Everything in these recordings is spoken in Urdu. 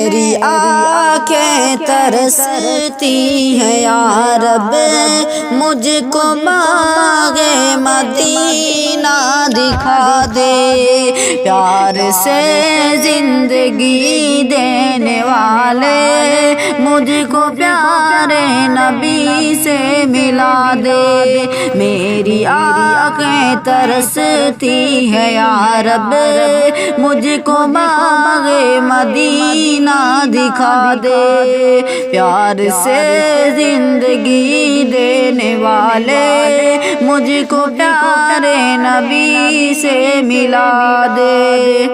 میری آنکھیں ترستی ہیں یا رب، مجھ کو باغ مدینہ دکھا دے، پیار سے زندگی دینے والے مجھ کو پیارے نبی سے ملا دے، میری آنکھیں ترستی ہے یا رب، مجھ کو باغ مدینہ دکھا دے، پیار سے زندگی دینے والے مجھ کو پیارے نبی سے ملا دے۔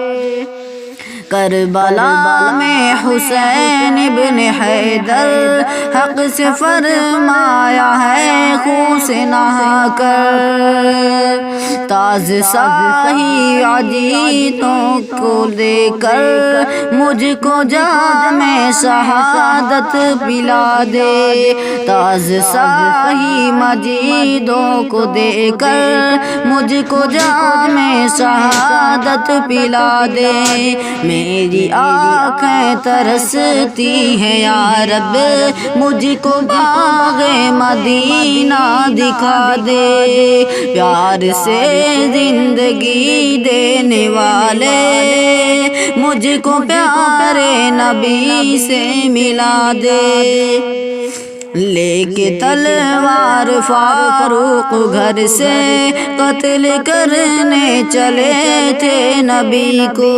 کربلا میں حسین ابن حیدر حق سے فرمایا ہے خون سے نہا کر، تاج شاہی عجیتوں کو دے کر مجھ کو جام شہادت پلا دے، تاج شاہی مجیدوں کو دے کر مجھ کو جام شہادت پلا دے، میری آنکھیں ترستی ہیں یا رب، مجھ کو باغ مدینہ دکھا دے، پیار سے زندگی دینے والے مجھ کو پیارے نبی سے ملا دے۔ لے کے تلوار فاروق گھر سے قتل کرنے چلے تھے نبی کو،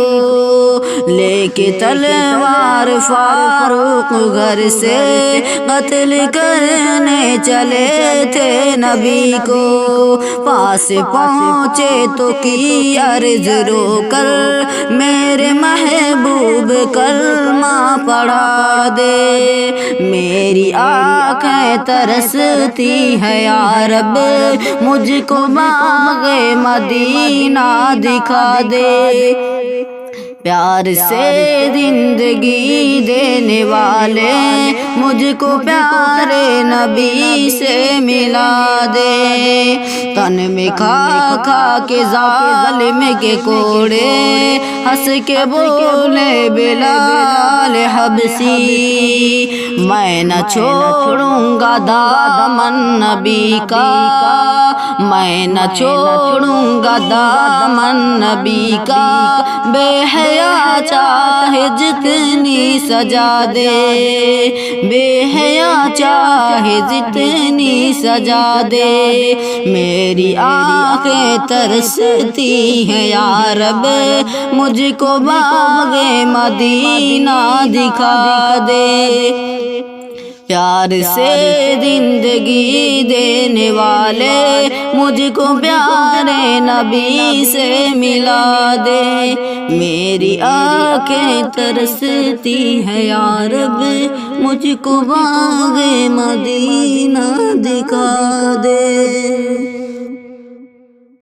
لے کے تلوار فاروق گھر سے قتل کرنے چلے تھے نبی کو، پاس پہنچے تو کی عرض رو کر میرے محبوب کلمہ پڑھا دے، میری آنکھیں ترستی ہے یا رب، مجھ کو باغ مدینہ دکھا دے، پیار سے زندگی دینے والے مجھ کو پیارے نبی سے ملا دے، تن میں کھا کھا کے ظالم کے کوڑے ہنس کے بولے بلال حبشی، میں نہ چھوڑوں گا دامن نبی کا، میں نہ چھوڑوں گا دامن نبی کا، بے حیا چاہے جتنی سجا دے، بے حیا چاہے جتنی سجا دے، میری آنکھیں ترستی ہیں یا رب، مجھ کو باغ مدینہ دکھا دے، پیار سے زندگی دینے والے مجھ کو پیارے نبی سے ملا دے، میری آنکھیں ترستی ہے یا رب، مجھ کو باغ مدینہ دکھا دے۔